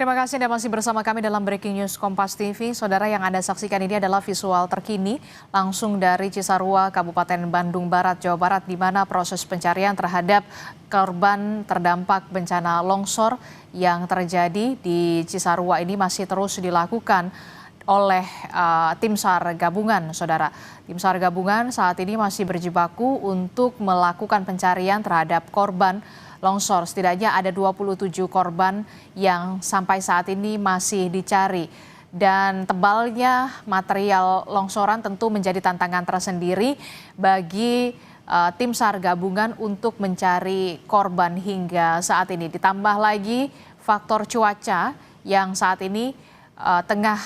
Terima kasih Anda masih bersama kami dalam Breaking News Kompas TV. Saudara, yang Anda saksikan ini adalah visual terkini langsung dari Cisarua, Kabupaten Bandung Barat, Jawa Barat, di mana proses pencarian terhadap korban terdampak bencana longsor yang terjadi di Cisarua ini masih terus dilakukan oleh tim SAR gabungan, saudara. Tim SAR gabungan saat ini masih berjibaku untuk melakukan pencarian terhadap korban longsor. Setidaknya ada 27 korban yang sampai saat ini masih dicari. Dan tebalnya material longsoran tentu menjadi tantangan tersendiri bagi tim SAR gabungan untuk mencari korban hingga saat ini. Ditambah lagi faktor cuaca yang saat ini tengah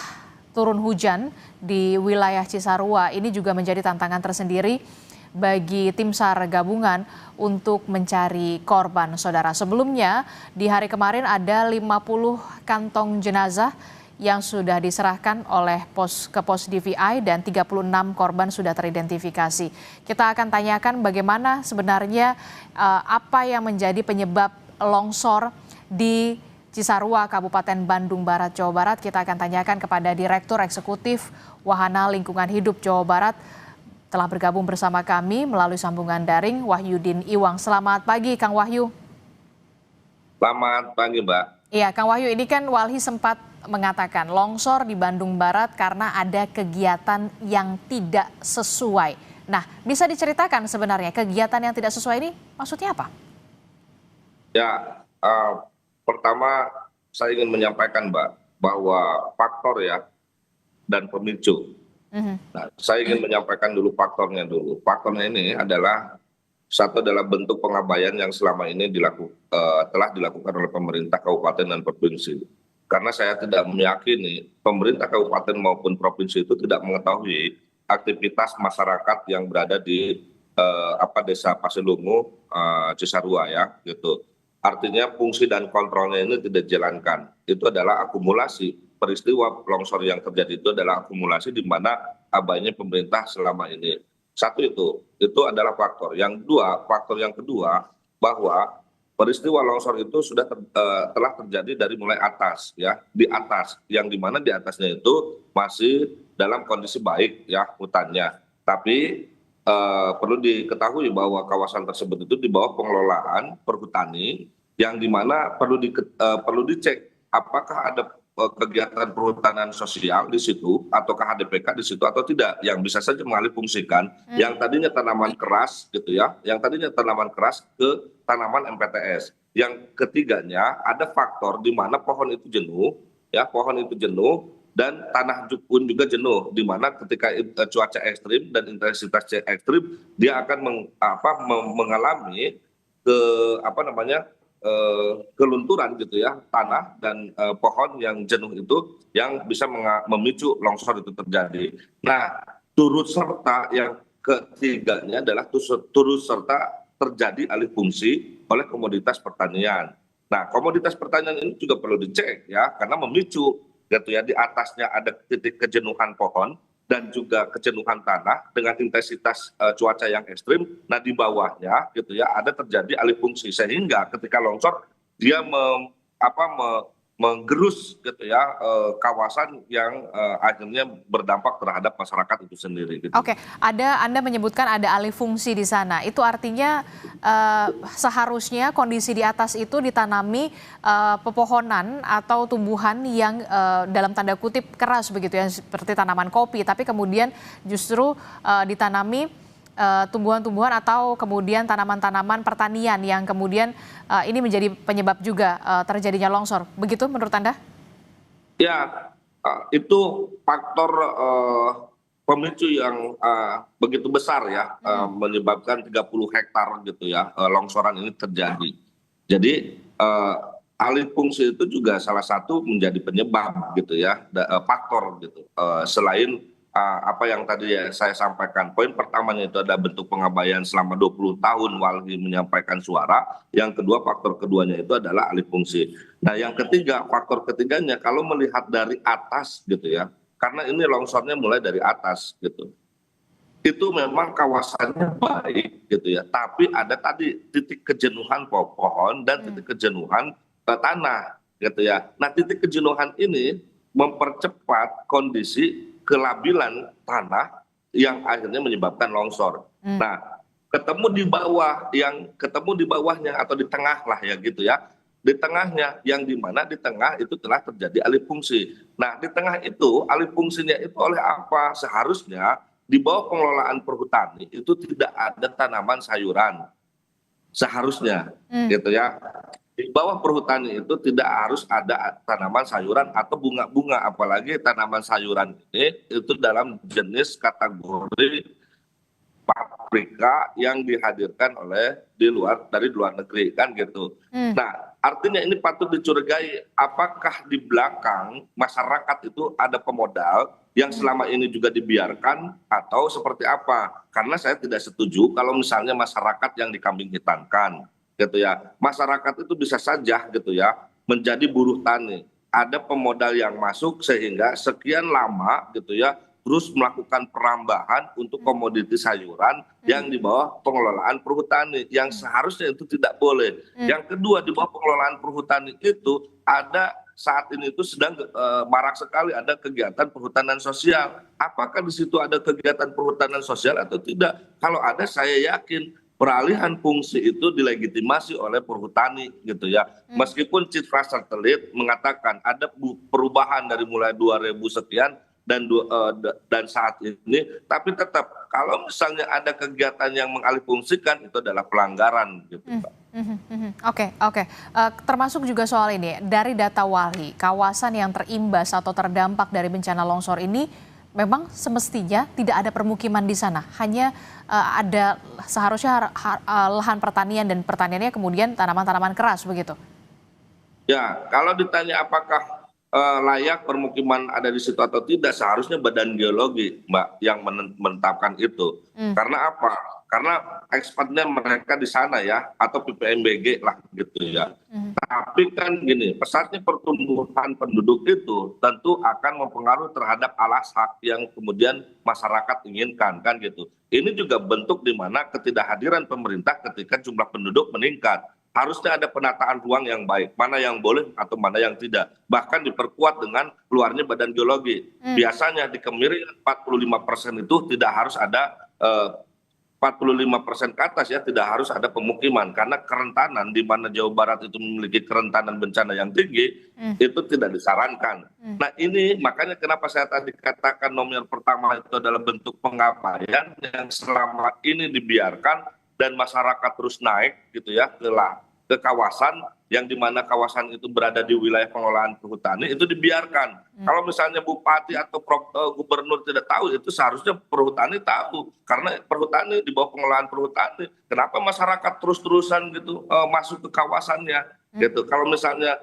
turun hujan di wilayah Cisarua. Ini juga menjadi tantangan tersendiri bagi tim SAR gabungan untuk mencari korban, saudara. Sebelumnya di hari kemarin ada 50 kantong jenazah yang sudah diserahkan oleh ke pos DVI dan 36 korban sudah teridentifikasi. Kita akan tanyakan bagaimana sebenarnya apa yang menjadi penyebab longsor di Cisarua, Kabupaten Bandung Barat, Jawa Barat. Kita akan tanyakan kepada Direktur Eksekutif Wahana Lingkungan Hidup Jawa Barat. Telah bergabung bersama kami melalui sambungan daring, Wahyudin Iwang. Selamat pagi, Kang Wahyu. Selamat pagi, Mbak. Iya, Kang Wahyu, ini kan Walhi sempat mengatakan longsor di Bandung Barat karena ada kegiatan yang tidak sesuai. Nah, bisa diceritakan sebenarnya kegiatan yang tidak sesuai ini maksudnya apa? Ya, pertama saya ingin menyampaikan, Mbak, bahwa faktor ya dan pemicu. Nah, saya ingin menyampaikan dulu faktornya dulu. Faktornya ini adalah satu adalah bentuk pengabaian yang selama ini telah dilakukan oleh pemerintah kabupaten dan provinsi. Karena saya tidak meyakini pemerintah kabupaten maupun provinsi itu tidak mengetahui aktivitas masyarakat yang berada di desa Pasilungu, Cisarua ya, gitu. Artinya fungsi dan kontrolnya ini tidak dijalankan. Itu adalah akumulasi. Peristiwa longsor yang terjadi itu adalah akumulasi di mana abainya pemerintah selama ini. Satu itu adalah faktor. Faktor yang kedua bahwa peristiwa longsor itu telah terjadi dari mulai atas ya, di atas, yang dimana di atasnya itu masih dalam kondisi baik ya hutannya. Tapi perlu diketahui bahwa kawasan tersebut itu di bawah pengelolaan perhutani, yang dimana perlu dicek apakah ada kegiatan perhutanan sosial di situ ataukah HDPK di situ atau tidak, yang bisa saja mengalih fungsikan yang tadinya tanaman keras gitu ya, yang tadinya tanaman keras ke tanaman MPTS. Yang ketiganya ada faktor di mana pohon itu jenuh dan tanah pun juga jenuh, di mana ketika cuaca ekstrim dan intensitas ekstrim dia akan mengalami kelunturan gitu ya, tanah dan pohon yang jenuh itu yang bisa memicu longsor itu terjadi. Nah, turut serta yang ketiganya adalah turut serta terjadi alih fungsi oleh komoditas pertanian. Nah, komoditas pertanian ini juga perlu dicek ya, karena memicu gitu ya, di atasnya ada titik kejenuhan pohon dan juga kejenuhan tanah dengan intensitas cuaca yang ekstrim. Nah, di bawahnya gitu ya ada terjadi alih fungsi, sehingga ketika longsor dia menggerus gitu ya kawasan yang akhirnya berdampak terhadap masyarakat itu sendiri gitu. Oke, Anda menyebutkan ada alih fungsi di sana. Itu artinya seharusnya kondisi di atas itu ditanami pepohonan atau tumbuhan yang dalam tanda kutip keras begitu ya, seperti tanaman kopi, tapi kemudian justru ditanami tumbuhan-tumbuhan atau kemudian tanaman-tanaman pertanian yang kemudian ini menjadi penyebab juga terjadinya longsor. Begitu menurut Anda? Ya, itu faktor pemicu yang begitu besar ya, menyebabkan 30 hektar gitu ya longsoran ini terjadi. Jadi alih fungsi itu juga salah satu menjadi penyebab gitu ya, faktor gitu. Selain apa yang tadi ya saya sampaikan, poin pertamanya itu ada bentuk pengabaian selama 20 tahun Walhi menyampaikan suara. Yang kedua, faktor keduanya itu adalah alih fungsi. Nah, yang ketiga, faktor ketiganya kalau melihat dari atas gitu ya, karena ini longsornya mulai dari atas gitu, itu memang kawasannya baik gitu ya, tapi ada tadi titik kejenuhan pohon dan titik kejenuhan tanah. gitu ya. Nah, titik kejenuhan ini mempercepat kondisi kelabilan tanah yang akhirnya menyebabkan longsor. Hmm. Nah, ketemu di bawahnya atau di tengah lah ya gitu ya. Di tengahnya, yang di mana di tengah itu telah terjadi alih fungsi. Nah, di tengah itu alih fungsinya itu oleh apa? Seharusnya di bawah pengelolaan perhutani itu tidak ada tanaman sayuran, seharusnya Hmm. gitu ya. Di bawah perhutani itu tidak harus ada tanaman sayuran atau bunga-bunga, apalagi tanaman sayuran ini itu dalam jenis kategori paprika yang dihadirkan dari luar negeri kan gitu. Hmm. Nah, artinya ini patut dicurigai, apakah di belakang masyarakat itu ada pemodal yang selama ini juga dibiarkan atau seperti apa? Karena saya tidak setuju kalau misalnya masyarakat yang dikambing hitamkan gitu ya. Masyarakat itu bisa saja gitu ya menjadi buruh tani. Ada pemodal yang masuk sehingga sekian lama gitu ya terus melakukan perambahan untuk komoditi sayuran yang di bawah pengelolaan perhutani, yang seharusnya itu tidak boleh. Yang kedua, di bawah pengelolaan perhutani itu ada saat ini itu sedang marak sekali ada kegiatan perhutanan sosial. Apakah di situ ada kegiatan perhutanan sosial atau tidak? Kalau ada, saya yakin peralihan fungsi itu dilegitimasi oleh perhutani gitu ya. Meskipun citra satelit mengatakan ada perubahan dari mulai 2000 sekian dan saat ini, tapi tetap kalau misalnya ada kegiatan yang mengalihfungsikan itu adalah pelanggaran gitu, Pak. Oke, oke. Termasuk juga soal ini, dari data Walhi, kawasan yang terimbas atau terdampak dari bencana longsor ini memang semestinya tidak ada permukiman di sana, hanya ada seharusnya lahan pertanian dan pertaniannya kemudian tanaman-tanaman keras begitu. Ya, kalau ditanya apakah layak permukiman ada di situ atau tidak, seharusnya Badan Geologi, Mbak, yang menetapkan itu. Karena apa? Karena ekspertnya mereka di sana ya, atau PPMBG lah gitu ya. Tapi kan gini, pesatnya pertumbuhan penduduk itu tentu akan mempengaruhi terhadap alas hak yang kemudian masyarakat inginkan kan gitu. Ini juga bentuk di mana ketidakhadiran pemerintah ketika jumlah penduduk meningkat. Harusnya ada penataan ruang yang baik, mana yang boleh atau mana yang tidak. Bahkan diperkuat dengan keluarnya Badan Geologi. Biasanya di Kemiri 45% itu tidak harus ada 45% ke atas ya, tidak harus ada pemukiman. Karena kerentanan di mana Jawa Barat itu memiliki kerentanan bencana yang tinggi, itu tidak disarankan. Nah, ini makanya kenapa saya tadi katakan nomor pertama itu adalah bentuk pengabaian yang selama ini dibiarkan dan masyarakat terus naik gitu ya ke kawasan yang dimana kawasan itu berada di wilayah pengelolaan perhutani itu dibiarkan. Kalau misalnya bupati atau gubernur tidak tahu, itu seharusnya perhutani tahu, karena perhutani di bawah pengelolaan perhutani. Kenapa masyarakat terus-terusan gitu masuk ke kawasannya gitu? Kalau misalnya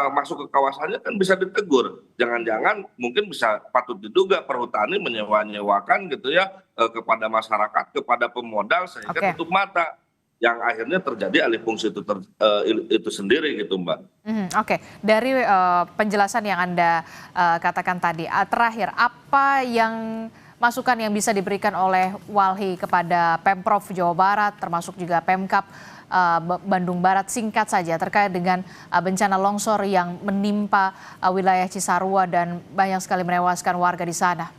masuk ke kawasannya kan bisa ditegur. Jangan-jangan mungkin bisa patut diduga perhutani menyewa-nyewakan gitu ya kepada masyarakat, kepada pemodal sehingga tutup mata, yang akhirnya terjadi alih fungsi itu sendiri gitu, Mbak. Oke, dari penjelasan yang Anda katakan tadi, terakhir apa yang masukan yang bisa diberikan oleh Walhi kepada Pemprov Jawa Barat, termasuk juga Pemkab Bandung Barat, singkat saja terkait dengan bencana longsor yang menimpa wilayah Cisarua dan banyak sekali menewaskan warga di sana?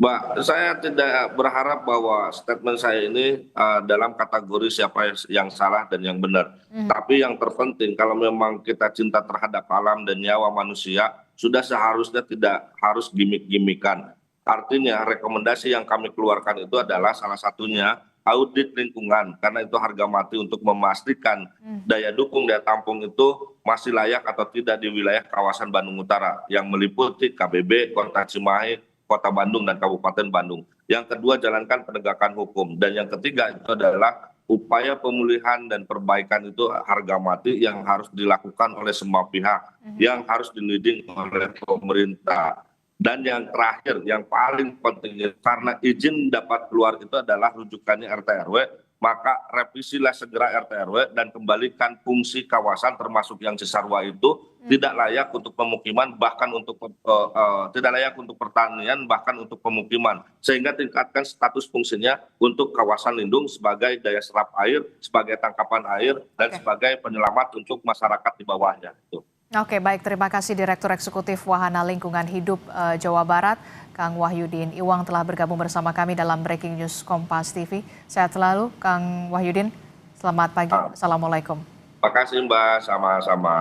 Mbak, saya tidak berharap bahwa statement saya ini dalam kategori siapa yang salah dan yang benar. Tapi yang terpenting, kalau memang kita cinta terhadap alam dan nyawa manusia, sudah seharusnya tidak harus gimmick-gimmickan. Artinya rekomendasi yang kami keluarkan itu adalah salah satunya audit lingkungan, karena itu harga mati untuk memastikan daya dukung, daya tampung itu masih layak atau tidak di wilayah kawasan Bandung Utara yang meliputi KBB, Kota Cimahi, Kota Bandung, dan Kabupaten Bandung. Yang kedua, jalankan penegakan hukum. Dan yang ketiga itu adalah upaya pemulihan dan perbaikan itu harga mati yang harus dilakukan oleh semua pihak, yang harus diliding oleh pemerintah. Dan yang terakhir, yang paling penting, karena izin dapat keluar itu adalah rujukannya RT RW, maka revisilah segera RT RW dan kembalikan fungsi kawasan termasuk yang Cisarua itu tidak layak untuk pemukiman, bahkan untuk tidak layak untuk pertanian, bahkan untuk pemukiman, sehingga tingkatkan status fungsinya untuk kawasan lindung sebagai daya serap air, sebagai tangkapan air, dan sebagai penyelamat untuk masyarakat di bawahnya. Oke, baik. Terima kasih Direktur Eksekutif Wahana Lingkungan Hidup Jawa Barat, Kang Wahyudin Iwang telah bergabung bersama kami dalam Breaking News Kompas TV. Sehat selalu, Kang Wahyudin. Selamat pagi. Assalamualaikum. Terima kasih Mbak, sama-sama.